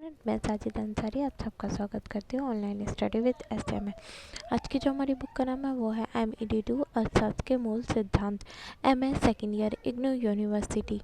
Student, मैं साजिद अंसारी आप सबका स्वागत करती हूँ ऑनलाइन स्टडी विद एसए में। आज की जो हमारी बुक का नाम है वो है MED2 अर्थशास्त्र के मूल सिद्धांत, MA second year IGNOU university.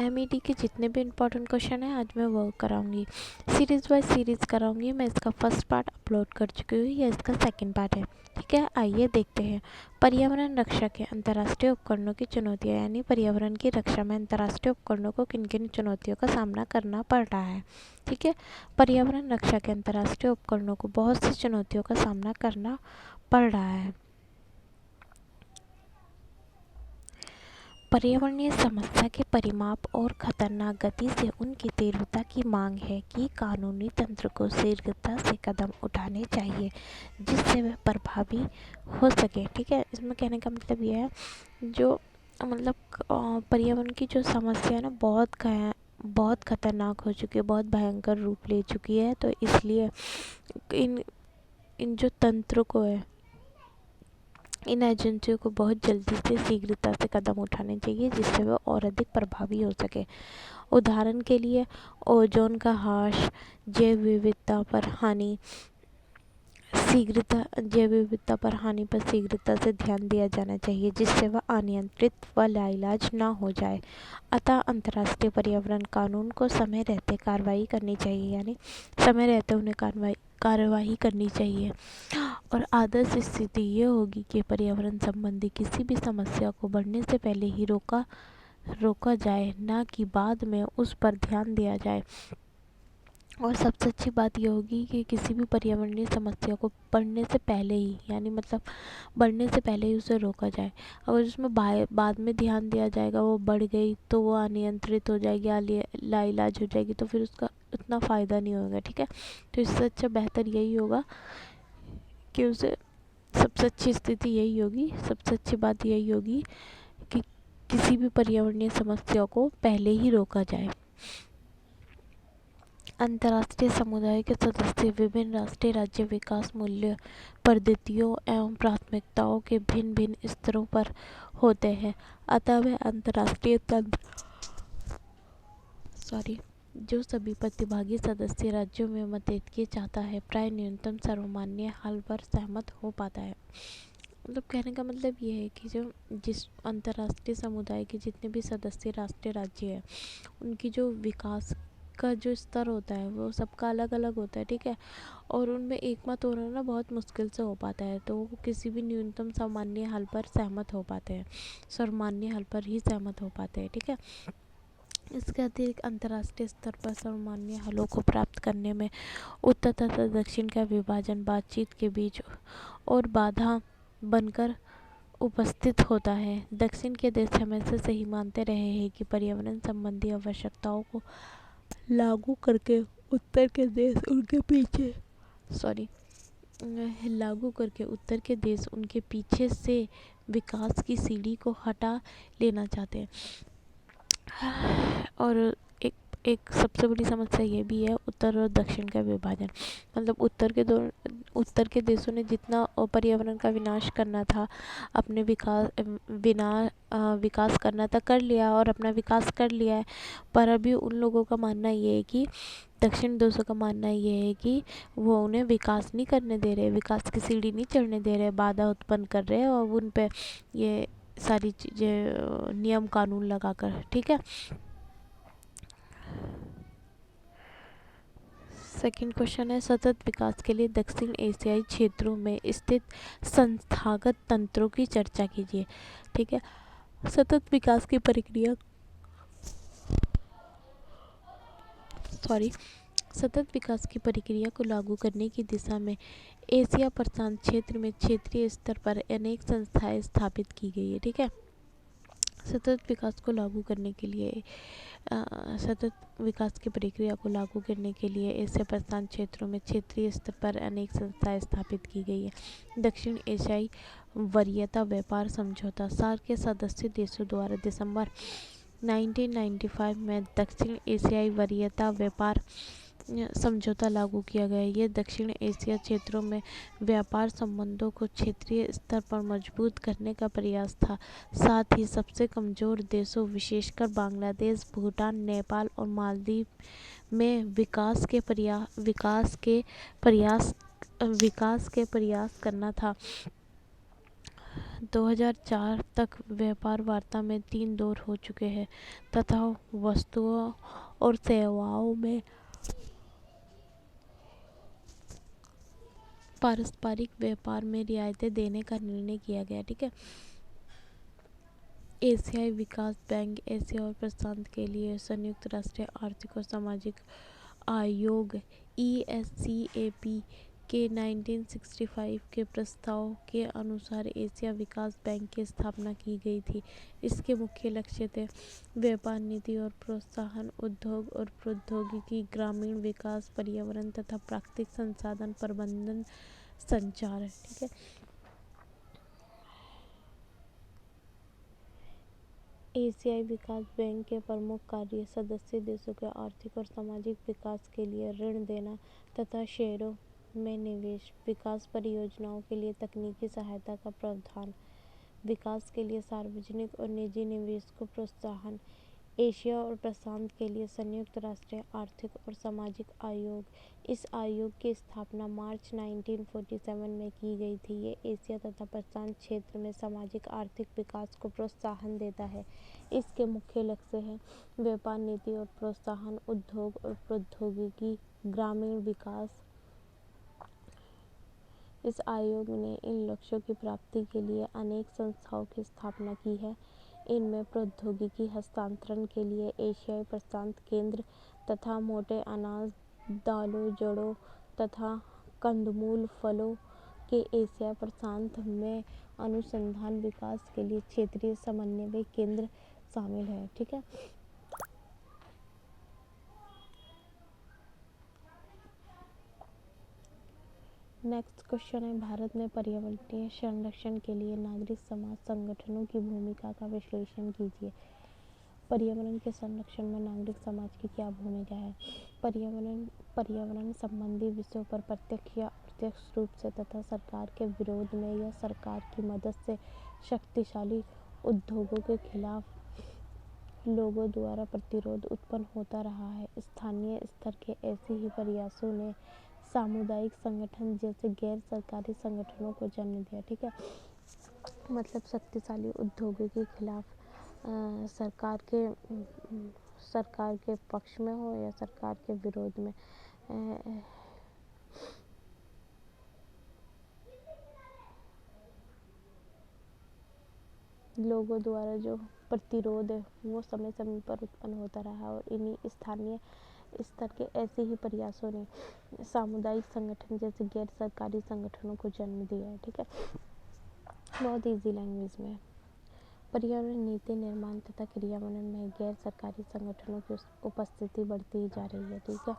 MED के जितने भी इंपॉर्टेंट क्वेश्चन हैं आज मैं वो कराऊंगी, सीरीज़ बाय सीरीज़ कराऊंगी। मैं इसका फर्स्ट पार्ट अपलोड कर चुकी हूँ, ये इसका सेकंड पार्ट है। ठीक है, आइए देखते हैं। पर्यावरण रक्षा के अंतर्राष्ट्रीय उपकरणों की चुनौतियाँ, यानी पर्यावरण की रक्षा में अंतर्राष्ट्रीय उपकरणों को किन किन चुनौतियों का सामना करना पड़ रहा है। ठीक है, पर्यावरण रक्षा के अंतर्राष्ट्रीय उपकरणों को बहुत सी चुनौतियों का सामना करना पड़ रहा है। पर्यावरणीय समस्या के परिमाप और खतरनाक गति से उनकी तीव्रता की मांग है कि कानूनी तंत्र को शीघ्रता से कदम उठाने चाहिए जिससे वह प्रभावी हो सके। ठीक है, इसमें कहने का मतलब ये है जो मतलब पर्यावरण की जो समस्या है ना बहुत खतरनाक हो चुकी है, बहुत भयंकर रूप ले चुकी है। तो इसलिए इन इन जो तंत्र को है, इन एजेंसियों को बहुत जल्दी से शीघ्रता से कदम उठाने चाहिए जिससे वह और अधिक प्रभावी हो सके। उदाहरण के लिए ओजोन का ह्रास, जैव विविधता पर हानि पर शीघ्रता से ध्यान दिया जाना चाहिए जिससे वह अनियंत्रित व लाइलाज न हो जाए। अतः अंतर्राष्ट्रीय पर्यावरण कानून को समय रहते कार्रवाई करनी चाहिए, यानी समय रहते उन्हें कार्रवाई करनी चाहिए। और आदर्श स्थिति ये होगी कि पर्यावरण संबंधी किसी भी समस्या को बढ़ने से पहले ही रोका जाए, ना कि बाद में उस पर ध्यान दिया जाए। और सबसे अच्छी बात यह होगी कि किसी भी पर्यावरणीय समस्या को बढ़ने से पहले ही, यानी मतलब बढ़ने से पहले ही उसे रोका जाए। अगर उसमें बाद में ध्यान दिया जाएगा, वो बढ़ गई तो वो अनियंत्रित हो जाएगी, लाइलाज हो जाएगी, तो फिर उसका उतना फ़ायदा नहीं होगा। ठीक है, तो इससे अच्छा बेहतर यही होगा कि उसे सबसे अच्छी स्थिति यही होगी, सबसे अच्छी बात यही होगी कि किसी भी पर्यावरणीय समस्या को पहले ही रोका जाए। अंतर्राष्ट्रीय समुदाय के सदस्य विभिन्न राष्ट्रीय राज्य विकास मूल्य पद्धतियों एवं प्राथमिकताओं के भिन्न भिन्न स्तरों पर होते हैं। अतः वह अंतर्राष्ट्रीय तंत्र जो सभी प्रतिभागी सदस्य राज्यों में मतैक्य चाहता है, प्राय न्यूनतम सर्वमान्य हल पर सहमत हो पाता है। मतलब कहने का मतलब ये है कि जिस अंतर्राष्ट्रीय समुदाय के जितने भी सदस्य राष्ट्रीय राज्य हैं, उनकी जो विकास का जो स्तर होता है वो सबका अलग अलग होता है। ठीक है, और उनमें एकमत होना ना बहुत मुश्किल से हो पाता है, तो वो किसी भी न्यूनतम सामान्य हल पर सहमत हो पाते हैं, सर्वमान्य हल पर ही सहमत हो पाते हैं। ठीक है, इसके अतिरिक्त अंतर्राष्ट्रीय स्तर पर सर्वमान्य हलों को प्राप्त करने में उत्तर तथा दक्षिण का विभाजन बातचीत के बीच और बाधा बनकर उपस्थित होता है। दक्षिण के देश हमेशा से ही मानते रहे हैं कि पर्यावरण संबंधी आवश्यकताओं को लागू करके उत्तर के देश उनके पीछे से विकास की सीढ़ी को हटा लेना चाहते हैं। और एक सबसे बड़ी समस्या ये भी है उत्तर और दक्षिण का विभाजन। मतलब उत्तर के देशों ने जितना पर्यावरण का विनाश करना था, अपने विकास करना था कर लिया और अपना विकास कर लिया है। पर अभी उन लोगों का मानना ये है कि दक्षिण देशों का मानना ये है कि वो उन्हें विकास नहीं करने दे रहे, विकास की सीढ़ी नहीं चढ़ने दे रहे, बाधा उत्पन्न कर रहे हैं और उन पे ये सारी चीज़ें नियम कानून लगाकर। ठीक है, सेकंड क्वेश्चन है, सतत विकास के लिए दक्षिण एशियाई क्षेत्रों में स्थित संस्थागत तंत्रों की चर्चा कीजिए। ठीक है, सतत विकास की प्रक्रिया को लागू करने की दिशा में एशिया प्रशांत क्षेत्र में क्षेत्रीय स्तर पर अनेक संस्थाएं स्थापित की गई है। ठीक है, सतत विकास की प्रक्रिया को लागू करने के लिए एशिया प्रशांत क्षेत्रों में क्षेत्रीय स्तर पर अनेक संस्थाएं स्थापित की गई है। दक्षिण एशियाई वरीयता व्यापार समझौता सार्क के सदस्य देशों द्वारा दिसंबर 1995 में दक्षिण एशियाई वरीयता व्यापार समझौता लागू किया गया। ये दक्षिण एशिया क्षेत्रों में व्यापार संबंधों को क्षेत्रीय स्तर पर मजबूत करने का प्रयास था। साथ ही सबसे कमजोर देशों विशेषकर बांग्लादेश, भूटान, नेपाल और मालदीव में विकास के प्रयास करना था। 2004 तक व्यापार वार्ता में 3 दौर हो चुके हैं तथा वस्तुओं और सेवाओं में पारस्परिक व्यापार में रियायतें देने का निर्णय किया गया। ठीक है। एशियाई विकास बैंक एशिया और प्रशांत के लिए संयुक्त राष्ट्र आर्थिक और सामाजिक आयोग ESCAP के 1965 के प्रस्ताव के अनुसार एशिया विकास बैंक की स्थापना की गई थी। इसके मुख्य लक्ष्य थे व्यापार नीति और प्रोत्साहन, उद्योग और प्रौद्योगिकी, ग्रामीण विकास, पर्यावरण तथा प्राकृतिक संसाधन प्रबंधन, संचार। ठीक है। एशियाई विकास बैंक के प्रमुख कार्य सदस्य देशों के आर्थिक और सामाजिक विकास के लिए ऋण देना तथा शेयरों में निवेश, विकास परियोजनाओं के लिए तकनीकी सहायता का प्रावधान, विकास के लिए सार्वजनिक और निजी निवेश को प्रोत्साहन। एशिया और प्रशांत के लिए संयुक्त राष्ट्र आर्थिक और सामाजिक आयोग। इस आयोग की स्थापना मार्च 1947 में की गई थी। ये एशिया तथा प्रशांत क्षेत्र में सामाजिक आर्थिक विकास को प्रोत्साहन देता है। इसके मुख्य लक्ष्य हैं व्यापार नीति और प्रोत्साहन, उद्योग और प्रौद्योगिकी, ग्रामीण विकास। इस आयोग ने इन लक्ष्यों की प्राप्ति के लिए अनेक संस्थाओं की स्थापना की है। इनमें प्रौद्योगिकी हस्तांतरण के लिए एशियाई प्रशांत केंद्र तथा मोटे अनाज, दालों, जड़ों तथा कंदमूल फलों के एशिया प्रशांत में अनुसंधान विकास के लिए क्षेत्रीय समन्वय केंद्र शामिल है। ठीक है। नेक्स्ट क्वेश्चन है, भारत में पर्यावरणीय संरक्षण के लिए नागरिक समाज संगठनों की भूमिका का विश्लेषण कीजिए। पर्यावरण के संरक्षण में नागरिक समाज की क्या भूमिका है? पर्यावरण संबंधी विषयों पर प्रत्यक्ष या अप्रत्यक्ष रूप से तथा सरकार के विरोध में या सरकार की मदद से शक्तिशाली उद्योगों के खिलाफ लोगों द्वारा प्रतिरोध उत्पन्न होता रहा है। स्थानीय स्तर के ऐसे ही प्रयासों ने सामुदायिक संगठन जैसे गैर सरकारी संगठनों को जन्म दिया। ठीक है। मतलब शक्तिशाली उद्योगों के खिलाफ सरकार के पक्ष में हो या सरकार के विरोध में लोगों द्वारा जो प्रतिरोध है वो समय समय पर उत्पन्न होता रहा और इन्हीं स्थानीय स्तर के ऐसे ही प्रयासों ने सामुदायिक संगठन जैसे गैर सरकारी संगठनों को जन्म दिया है। ठीक है। बहुत इजी लैंग्वेज में। पर्यावरण नीति निर्माण तथा क्रियान्वयन में गैर सरकारी संगठनों की उपस्थिति बढ़ती ही जा रही है। ठीक है।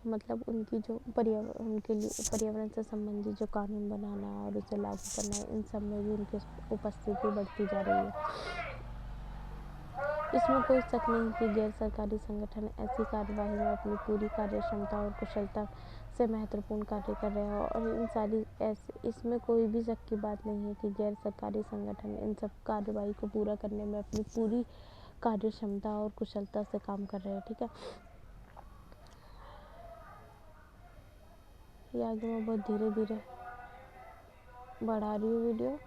मतलब उनकी जो उनके लिए पर्यावरण से संबंधित जो कानून बनाना और उसे लागू करना, इन सब में भी उनकी उपस्थिति बढ़ती जा रही है। इसमें कोई शक नहीं कि गैर सरकारी संगठन ऐसी कार्यवाही में अपनी पूरी कार्यक्षमता और कुशलता से महत्वपूर्ण कार्य कर रहे हैं और इसमें कोई भी शक की बात नहीं है कि गैर सरकारी संगठन इन सब कार्यवाही को पूरा करने में अपनी पूरी कार्यक्षमता और कुशलता से काम कर रहे हैं। ठीक है। ये आगे मैं बहुत धीरे धीरे बढ़ा रही हूँ वीडियो,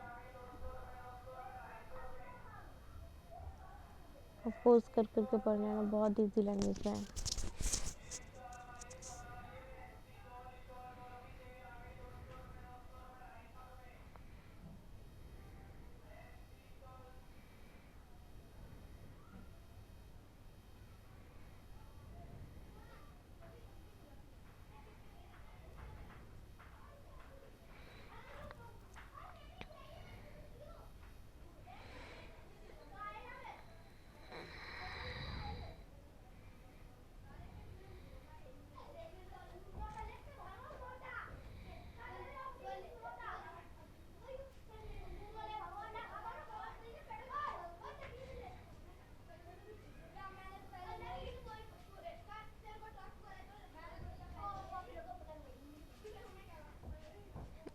पोज कर करके पढ़ने में बहुत इजी लैंग्वेज में है।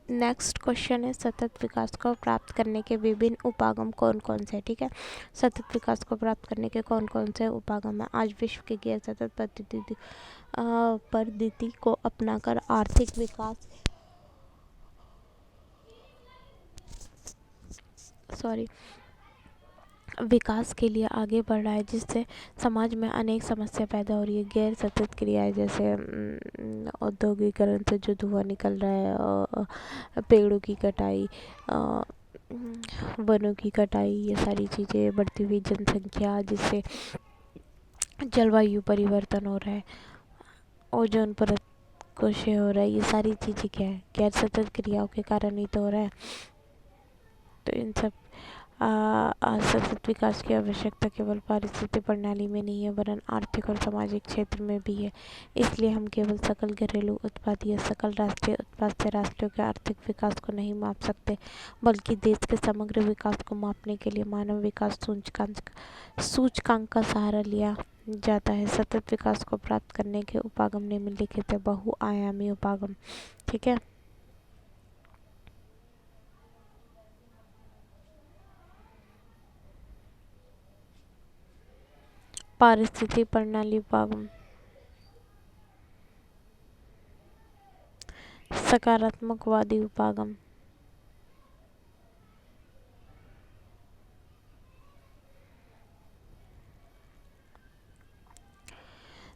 नेक्स्ट क्वेश्चन है, सतत विकास को प्राप्त करने के विभिन्न उपागम कौन कौन से हैं। ठीक है, सतत विकास को प्राप्त करने के कौन कौन से उपागम हैं। आज विश्व की गैर सतत पद्धति को अपनाकर आर्थिक विकास के लिए आगे बढ़ रहा है, जिससे समाज में अनेक समस्या पैदा हो रही है। गैर सतत क्रियाएं जैसे औद्योगिकरण से जो धुआं निकल रहा है, पेड़ों की कटाई, अ, वनों की कटाई, ये सारी चीज़ें, बढ़ती हुई जनसंख्या जिससे जलवायु परिवर्तन हो रहा है, ओजोन परत को क्षय हो रहा है, ये सारी चीज़ें क्या है, गैर सतत क्रियाओं के कारण ही तो हो रहा है। तो इन सब सतत विकास की आवश्यकता केवल पारिस्थितिक प्रणाली में नहीं है, वरन आर्थिक और सामाजिक क्षेत्र में भी है। इसलिए हम केवल सकल घरेलू उत्पाद या सकल राष्ट्रीय उत्पाद से राष्ट्रों के आर्थिक विकास को नहीं माप सकते, बल्कि देश के समग्र विकास को मापने के लिए मानव विकास सूचकांक का सहारा लिया जाता है। सतत विकास को प्राप्त करने के उपागम निम्नलिखित है। बहुआयामी उपागम। ठीक है, पारिस्थितिक प्रणाली उपागम, सकारात्मकवादी उपागम,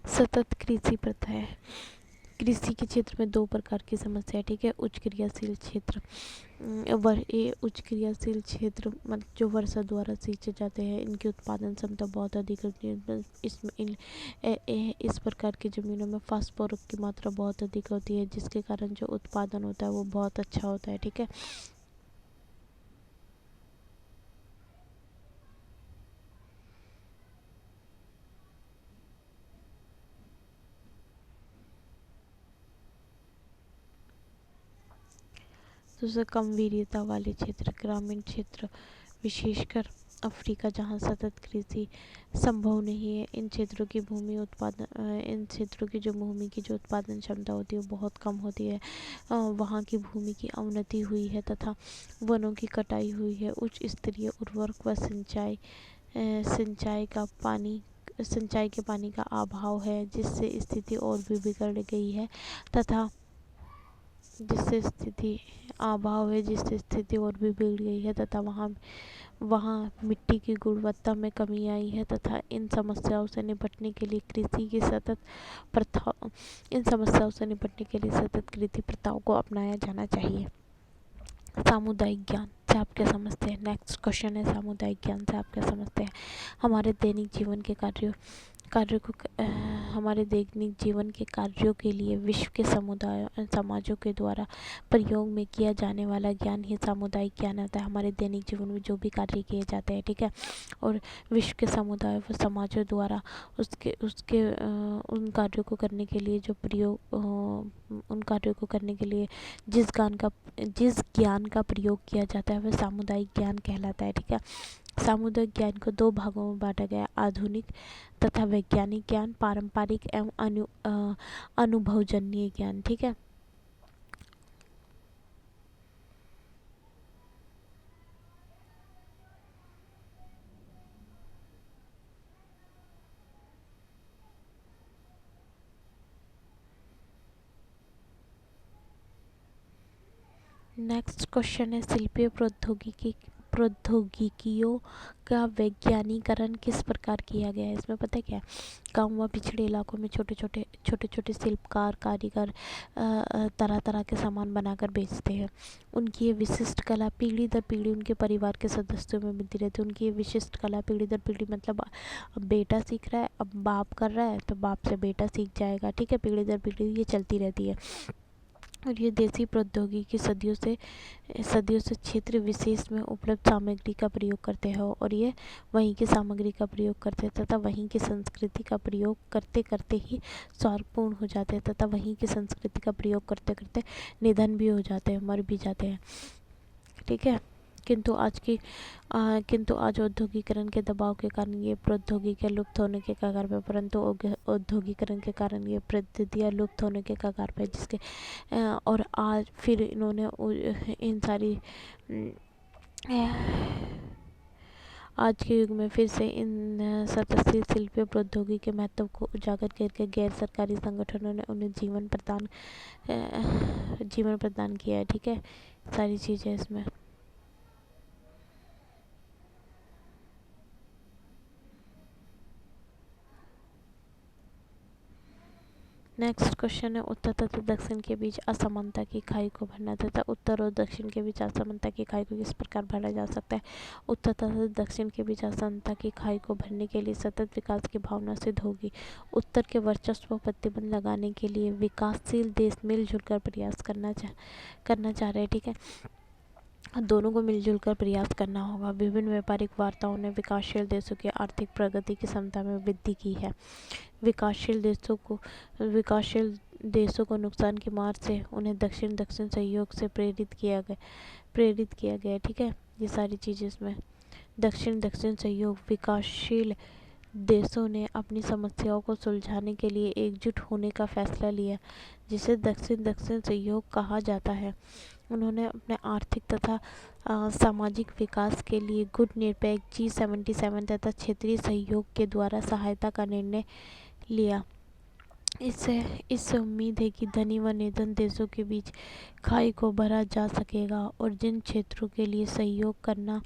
सतत कृषि प्रथा है। कृषि के क्षेत्र में दो प्रकार की समस्या है। ठीक है, उच्च क्रियाशील क्षेत्र, उच्च क्रियाशील क्षेत्र मतलब जो वर्षा द्वारा सिंचे जाते हैं, इनकी उत्पादन क्षमता बहुत अधिक होती है। इस प्रकार की जमीनों में फास्फोरस की मात्रा बहुत अधिक होती है, जिसके कारण जो उत्पादन होता है वो बहुत अच्छा होता है। ठीक है, दूसरा कम वीर्यता वाले क्षेत्र, ग्रामीण क्षेत्र, विशेषकर अफ्रीका, जहाँ सतत कृषि संभव नहीं है। इन क्षेत्रों की जो भूमि की जो उत्पादन क्षमता होती है वो बहुत कम होती है। वहाँ की भूमि की अवनति हुई है तथा वनों की कटाई हुई है। उच्च स्तरीय उर्वरक व सिंचाई के पानी का अभाव है, जिससे स्थिति और भी बिगड़ गई है तथा जिससे स्थिति और भी बिगड़ गई है तथा वहाँ मिट्टी की गुणवत्ता में कमी आई है तथा इन समस्याओं से निपटने के लिए सतत कृषि प्रथाओं को अपनाया जाना चाहिए। सामुदायिक ज्ञान से आप क्या समझते हैं। नेक्स्ट क्वेश्चन है, सामुदायिक ज्ञान से आप क्या समझते हैं। हमारे दैनिक जीवन के कार्यों के लिए विश्व के समाजों के द्वारा प्रयोग में किया जाने वाला ज्ञान ही सामुदायिक ज्ञान होता है। हमारे दैनिक जीवन में जो भी कार्य किए जाते हैं, ठीक है, और विश्व के समुदाय व समाजों द्वारा उन कार्यों को करने के लिए जिस ज्ञान का प्रयोग किया जाता है वह सामुदायिक ज्ञान कहलाता है। ठीक है, सामुदायिक ज्ञान को दो भागों में बांटा गया, आधुनिक तथा वैज्ञानिक ज्ञान, पारंपरिक एवं अनुभवजन्य ज्ञान। ठीक है, नेक्स्ट क्वेश्चन है, शिल्पीय प्रौद्योगिकियों का वैज्ञानिकरण किस प्रकार किया गया है। इसमें पता है क्या, गाँव व पिछड़े इलाकों में छोटे छोटे शिल्पकार कारीगर तरह तरह के सामान बनाकर बेचते हैं। उनकी ये विशिष्ट कला पीढ़ी दर पीढ़ी उनके परिवार के सदस्यों में मिलती रहती है। उनकी ये विशिष्ट कला पीढ़ी दर पीढ़ी मतलब अब बेटा सीख रहा है, अब बाप कर रहा है तो बाप से बेटा सीख जाएगा। ठीक है, पीढ़ी दर पीढ़ी ये चलती रहती है। और ये देसी प्रौद्योगिकी सदियों से क्षेत्र विशेष में उपलब्ध सामग्री का प्रयोग करते हैं और ये वहीं की सामग्री का प्रयोग करते हैं तथा वहीं की संस्कृति का प्रयोग करते करते ही स्वार्थपूर्ण हो जाते हैं तथा वहीं की संस्कृति का प्रयोग करते करते निधन भी हो जाते हैं, मर भी जाते हैं। ठीक है, किंतु आज औद्योगिकरण के दबाव के कारण ये प्रौद्योगिकियां लुप्त होने के कगार पे, परंतु औद्योगिकरण के कारण ये पद्धतियां लुप्त होने के कगार पे, जिसके और आज फिर इन्होंने इन सारी आज के युग में फिर से इन सतस्ती शिल्पीय प्रौद्योगिकी के महत्व को उजागर करके गैर सरकारी संगठनों ने उन्हें जीवन प्रदान किया है। ठीक है, सारी चीज़ें इसमें। नेक्स्ट क्वेश्चन है, उत्तर तथा दक्षिण के बीच असमानता की खाई को भरना तथा उत्तर और दक्षिण के बीच असमानता की खाई को किस प्रकार भरा जा सकता है। उत्तर तथा दक्षिण के बीच असमानता की खाई को भरने के लिए सतत विकास की भावना सिद्ध होगी। उत्तर के वर्चस्व पर प्रतिबंध लगाने के लिए विकासशील देश मिलजुल कर प्रयास करना चाह रहे हैं। ठीक है, दोनों को मिलजुल कर प्रयास करना होगा। विभिन्न व्यापारिक वार्ताओं ने विकासशील देशों की आर्थिक प्रगति की क्षमता में वृद्धि की है। विकासशील देशों को नुकसान की मार से उन्हें दक्षिण दक्षिण सहयोग से प्रेरित किया गया। ठीक है, ये सारी चीज़ें इसमें। दक्षिण दक्षिण सहयोग, विकासशील देशों ने अपनी समस्याओं को सुलझाने के लिए एकजुट होने का फैसला लिया, जिसे दक्षिण दक्षिण सहयोग कहा जाता है। उन्होंने अपने आर्थिक तथा सामाजिक विकास के लिए गुट निरपेक्ष G77 तथा क्षेत्रीय सहयोग के द्वारा सहायता का निर्णय लिया। इससे उम्मीद है कि धनी व निर्धन देशों के बीच खाई को भरा जा सकेगा और जिन क्षेत्रों के लिए सहयोग करना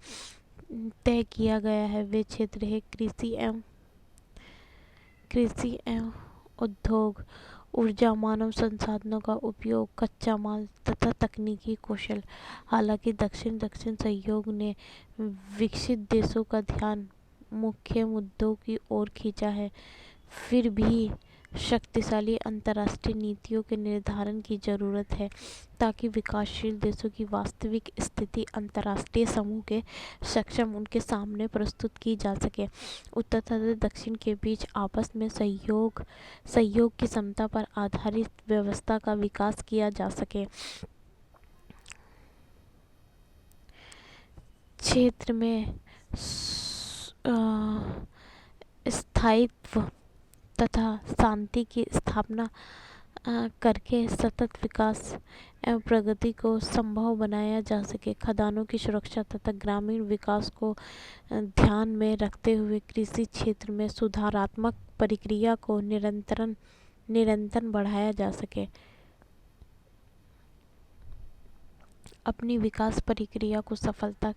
तय किया गया है वे क्षेत्र है कृषि एवं उद्योग, ऊर्जा, मानव संसाधनों का उपयोग, कच्चा माल तथा तकनीकी कौशल। हालांकि दक्षिण दक्षिण सहयोग ने विकसित देशों का ध्यान मुख्य मुद्दों की ओर खींचा है, फिर भी शक्तिशाली अंतर्राष्ट्रीय नीतियों के निर्धारण की जरूरत है ताकि विकासशील देशों की वास्तविक स्थिति अंतर्राष्ट्रीय समूह के सक्षम उनके सामने प्रस्तुत की जा सके। उत्तर तथा दक्षिण के बीच आपस में सहयोग की क्षमता पर आधारित व्यवस्था का विकास किया जा सके। क्षेत्र में स्थायित्व तथा शांति की स्थापना करके सतत विकास एवं प्रगति को संभव बनाया जा सके। खदानों की सुरक्षा तथा ग्रामीण विकास को ध्यान में रखते हुए कृषि क्षेत्र में सुधारात्मक प्रक्रिया को निरंतर बढ़ाया जा सके। अपनी विकास प्रक्रिया को सफलता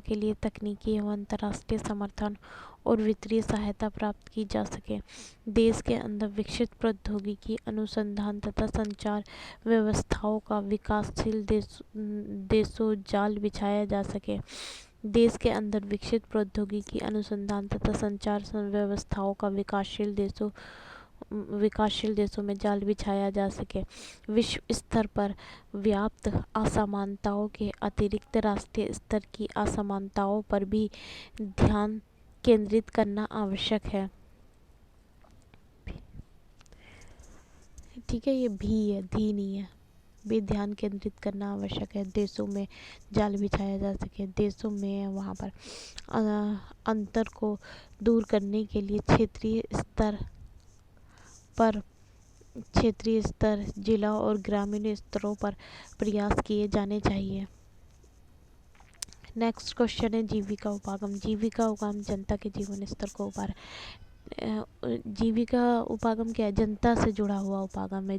के लिए तकनीकी एवं अंतर्राष्ट्रीय समर्थन और वित्तीय सहायता प्राप्त की जा सके। देश के अंदर विकसित प्रौद्योगिकी अनुसंधान तथा संचार व्यवस्थाओं का विकासशील देशों जाल बिछाया जा सके। देश के अंदर विकसित प्रौद्योगिकी अनुसंधान तथा संचार व्यवस्थाओं का विकासशील देशों में जाल बिछाया जा सके। विश्व स्तर पर व्याप्त असमानताओं के अतिरिक्त राष्ट्रीय स्तर की असमानताओं पर भी ध्यान केंद्रित करना आवश्यक है। ठीक है, ये भी है, धी नहीं है, भी ध्यान केंद्रित करना आवश्यक है। देशों में जाल बिछाया जा सके, देशों में वहाँ पर अंतर को दूर करने के लिए क्षेत्रीय स्तर, जिला और ग्रामीण स्तरों पर प्रयास किए जाने चाहिए। नेक्स्ट क्वेश्चन है, जीविका उपागम जनता के जीवन स्तर को जीविका उपागम क्या है? जनता से जुड़ा हुआ उपागम है।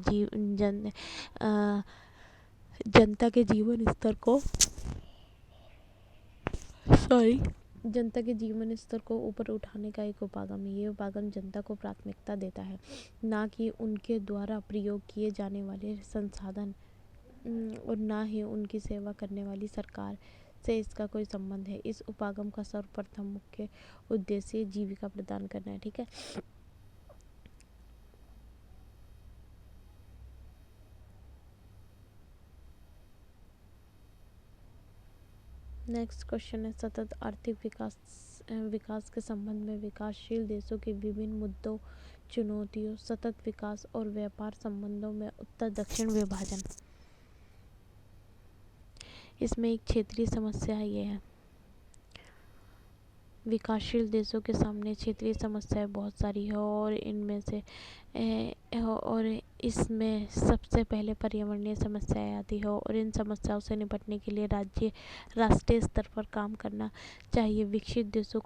जनता के जीवन स्तर को ऊपर उठाने का एक उपागम है। ये उपागम जनता को प्राथमिकता देता है, ना कि उनके द्वारा प्रयोग किए जाने वाले संसाधन और ना ही उनकी सेवा करने वाली सरकार से इसका कोई संबंध है। इस उपागम का सर्वप्रथम मुख्य उद्देश्य जीविका प्रदान करना है। ठीक है, नेक्स्ट क्वेश्चन है, सतत आर्थिक विकास के संबंध में विकासशील देशों के विभिन्न मुद्दों, चुनौतियों, सतत विकास और व्यापार संबंधों में उत्तर दक्षिण विभाजन। इसमें एक क्षेत्रीय समस्या ये है, विकासशील देशों के सामने क्षेत्रीय समस्याएं बहुत सारी है और इनमें से और इसमें सबसे पहले पर्यावरणीय समस्याएं आती है और इन समस्याओं से निपटने के लिए राष्ट्रीय स्तर पर काम करना चाहिए। विकसित देशों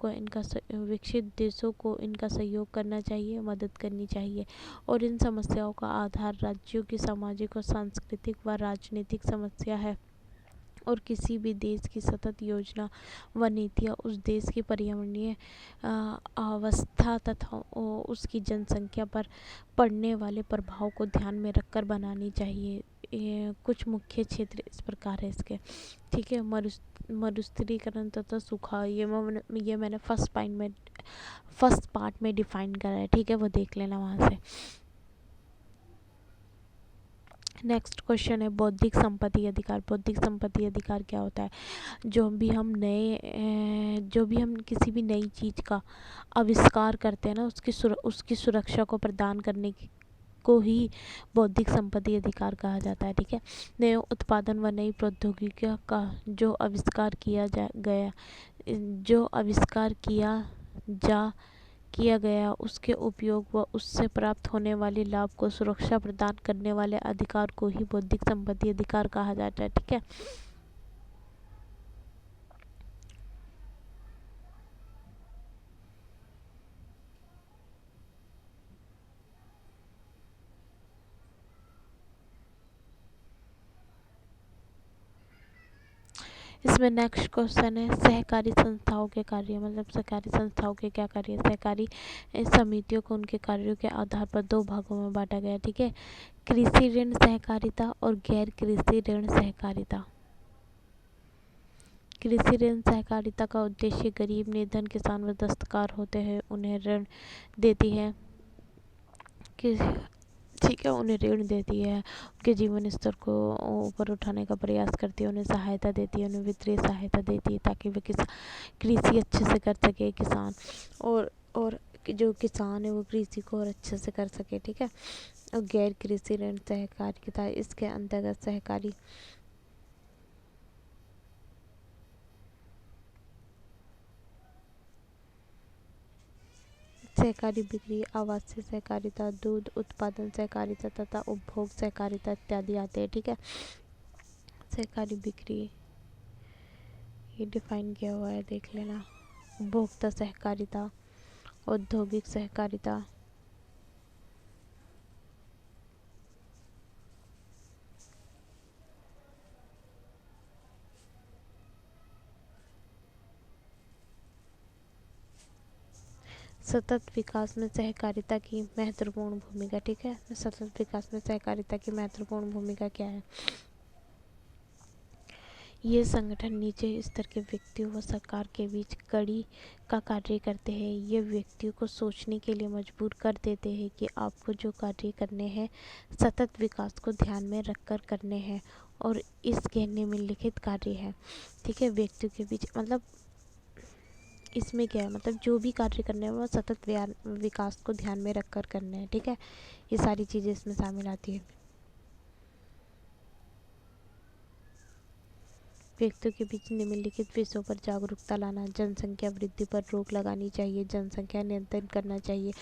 को इनका सहयोग करना चाहिए, मदद करनी चाहिए और इन समस्याओं का आधार राज्यों की सामाजिक और सांस्कृतिक व राजनीतिक समस्या है और किसी भी देश की सतत योजना व नीतियाँ उस देश की पर्यावरणीय अवस्था तथा उसकी जनसंख्या पर पड़ने वाले प्रभाव को ध्यान में रखकर बनानी चाहिए। कुछ मुख्य क्षेत्र इस प्रकार है इसके, ठीक है। मरुस्थलीकरण तथा सूखा, ये मैंने फर्स्ट पार्ट में डिफाइन करा है, ठीक है, वो देख लेना वहाँ से। नेक्स्ट क्वेश्चन है बौद्धिक संपत्ति अधिकार। बौद्धिक संपत्ति अधिकार क्या होता है? जो भी हम किसी भी नई चीज़ का आविष्कार करते हैं ना, उसकी सुरक्षा को प्रदान करने को ही बौद्धिक संपत्ति अधिकार कहा जाता है, ठीक है। नए उत्पादन व नई प्रौद्योगिकियों का जो आविष्कार किया गया उसके उपयोग व उससे प्राप्त होने वाले लाभ को सुरक्षा प्रदान करने वाले अधिकार को ही बौद्धिक संपत्ति अधिकार कहा जाता है, ठीक है। इसमें नेक्स्ट क्वेश्चन है सहकारी संस्थाओं के कार्य। मतलब सहकारी संस्थाओं के क्या कार्य? सहकारी समितियों को उनके कार्यों के आधार पर दो भागों में बांटा गया, ठीक है। कृषि ऋण सहकारिता और गैर कृषि ऋण सहकारिता। कृषि ऋण सहकारिता का उद्देश्य गरीब निर्धन किसान व दस्तकार होते हैं उन्हें ऋण देती है, ठीक है, उन्हें ऋण देती है, उनके जीवन स्तर को ऊपर उठाने का प्रयास करती है, उन्हें सहायता देती है, उन्हें वित्तीय सहायता देती है ताकि वे कृषि अच्छे से कर सके किसान, और जो किसान है वो कृषि को और अच्छे से कर सके, ठीक है। और गैर कृषि ऋण सहकारिता, इसके अंतर्गत सहकारी बिक्री, आवासीय सहकारिता, दूध उत्पादन सहकारिता तथा उपभोग सहकारिता इत्यादि आते हैं, ठीक है। सहकारी बिक्री ये डिफाइन किया हुआ है, देख लेना। उपभोक्ता सहकारिता, औद्योगिक सहकारिता, सतत विकास में सहकारिता की महत्वपूर्ण भूमिका, ठीक है। सतत विकास में सहकारिता की महत्वपूर्ण भूमिका क्या है? ये संगठन निजी स्तर के व्यक्तियों व सरकार के बीच कड़ी का कार्य करते हैं। ये व्यक्तियों को सोचने के लिए मजबूर कर देते हैं कि आपको जो कार्य करने हैं सतत विकास को ध्यान में रखकर करने हैं और इस कहने में लिखित कार्य है, ठीक है। व्यक्तियों के बीच मतलब इसमें क्या है, मतलब जो भी कार्य करने हैं वो सतत विकास को ध्यान में रखकर करने हैं, ठीक है। ये सारी चीज़ें इसमें शामिल आती है। व्यक्तियों के बीच निम्नलिखित विषयों पर जागरूकता लाना, जनसंख्या वृद्धि पर रोक लगानी चाहिए, जनसंख्या नियंत्रण करना चाहिए,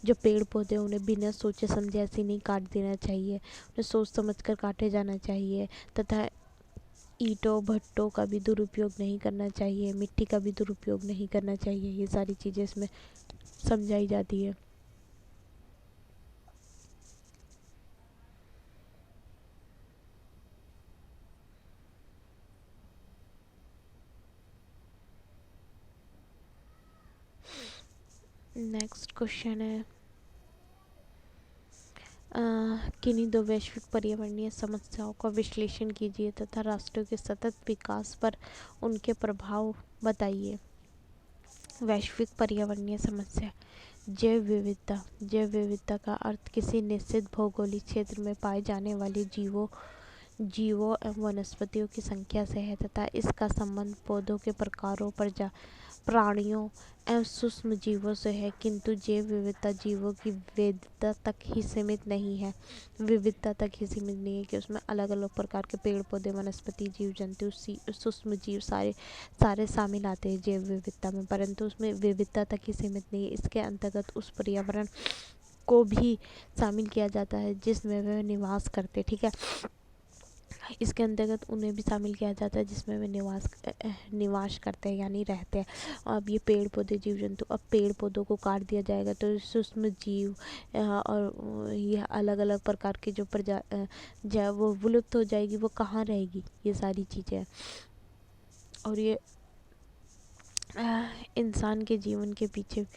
जो पेड़ पौधे उन्हें बिना सोचे समझे ऐसे नहीं काट देना चाहिए, उन्हें सोच समझ कर काटे जाना चाहिए, तथा ईंटों भट्टों का भी दुरुपयोग नहीं करना चाहिए, मिट्टी का भी दुरुपयोग नहीं करना चाहिए। ये सारी चीज़ें इसमें समझाई जाती है। नेक्स्ट क्वेश्चन है किन्हीं दो वैश्विक पर्यावरणीय समस्याओं का विश्लेषण कीजिए तथा राष्ट्रों के सतत विकास पर उनके प्रभाव बताइए। वैश्विक पर्यावरणीय समस्या, जैव विविधता का अर्थ किसी निश्चित भौगोलिक क्षेत्र में पाए जाने वाले जीवों एवं वनस्पतियों की संख्या से है तथा इसका संबंध पौधों के प्रकारों प्राणियों एवं सूक्ष्म जीवों से है, किंतु जैव विविधता जीवों की विविधता तक ही सीमित नहीं है। कि उसमें अलग अलग प्रकार के पेड़ पौधे, वनस्पति, जीव जंतु, सूक्ष्म जीव सारे सारे शामिल आते हैं जैव विविधता में, परंतु उसमें विविधता तक ही सीमित नहीं है। इसके अंतर्गत उस पर्यावरण को भी शामिल किया जाता है जिसमें वे निवास करते, ठीक है। इसके अंतर्गत उन्हें भी शामिल किया जाता है जिसमें वे निवास करते हैं, यानी रहते हैं। अब ये पेड़ पौधे, जीव जंतु, अब पेड़ पौधों को काट दिया जाएगा तो सूक्ष्म जीव और ये अलग अलग प्रकार के जो वो विलुप्त हो जाएगी, वो कहाँ रहेगी, ये सारी चीज़ें। और ये इंसान के जीवन के पीछे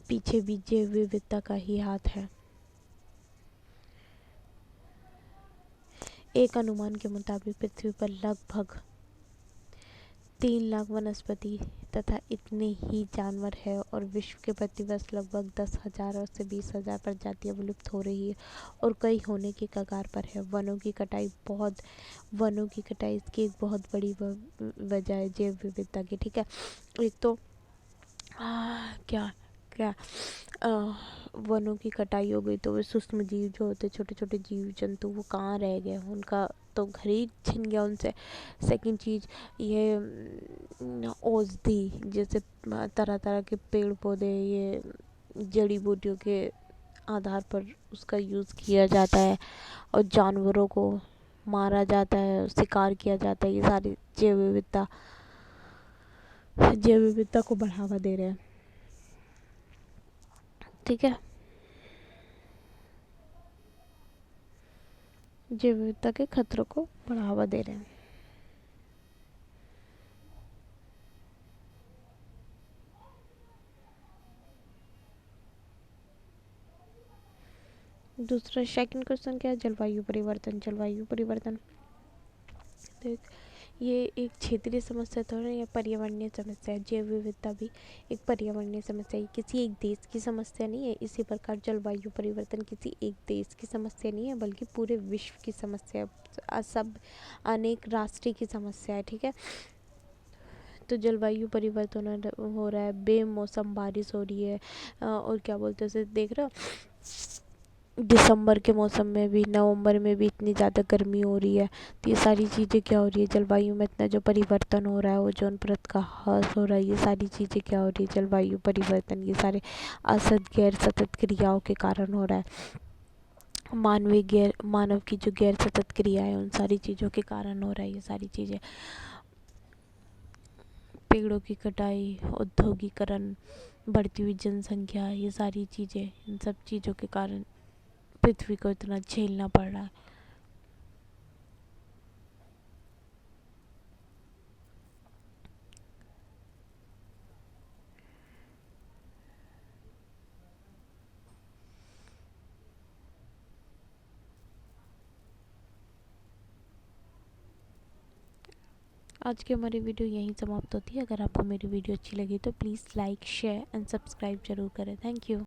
पीछे भी जैव विविधता का ही हाथ है। एक अनुमान के मुताबिक पृथ्वी पर लगभग 3 लाख वनस्पति तथा इतने ही जानवर है और विश्व के प्रतिवर्ष लगभग 10,000 और से 20,000 प्रजातियां विलुप्त हो रही है और कई होने की कगार पर है। वनों की कटाई इसकी एक बहुत बड़ी वजह है जैव विविधता की, ठीक है। एक तो क्या क्या वनों की कटाई हो गई तो वे सूक्ष्म जीव जो होते, छोटे छोटे जीव जंतु, वो कहाँ रह गए, उनका तो घर ही छिन गया उनसे। सेकंड चीज़ ये औषधि, जैसे तरह तरह के पेड़ पौधे, ये जड़ी बूटियों के आधार पर उसका यूज़ किया जाता है और जानवरों को मारा जाता है, शिकार किया जाता है। ये सारी जैव विविधता को बढ़ावा दे रहे हैं, ठीक है। जैव विविधता के खतरों को बढ़ावा दे रहे हैं। दूसरा सेकंड क्वेश्चन क्या है, जलवायु परिवर्तन देख, ये एक क्षेत्रीय समस्या तो है या पर्यावरणीय समस्या है। जैव विविधता भी एक पर्यावरणीय समस्या है, किसी एक देश की समस्या नहीं है। इसी प्रकार जलवायु परिवर्तन किसी एक देश की समस्या नहीं है, बल्कि पूरे विश्व की समस्या है, सब अनेक राष्ट्रीय की समस्या है, ठीक है। तो जलवायु परिवर्तन हो रहा है, बेमौसम बारिश हो रही है, और क्या बोलते हैं, देख रहे हो दिसंबर के मौसम में भी, नवंबर में भी इतनी ज़्यादा गर्मी हो रही है। तो ये सारी चीज़ें क्या हो रही है, जलवायु में इतना जो परिवर्तन हो रहा है, ओजोन परत का ह्रास हो रहा है, ये सारी चीज़ें क्या हो रही है, जलवायु परिवर्तन, ये सारे गैर सतत क्रियाओं के कारण हो रहा है। मानव की जो गैर सतत क्रिया है, उन सारी चीज़ों के कारण हो रहा है ये सारी चीज़ें। पेड़ों की कटाई, औद्योगिकरण, बढ़ती हुई जनसंख्या, ये सारी चीज़ें, इन सब चीज़ों के कारण पृथ्वी को इतना झेलना पड़ रहा है। आज की हमारी वीडियो यहीं समाप्त होती है। अगर आपको मेरी वीडियो अच्छी लगी तो please like, share and subscribe जरूर करें। Thank you.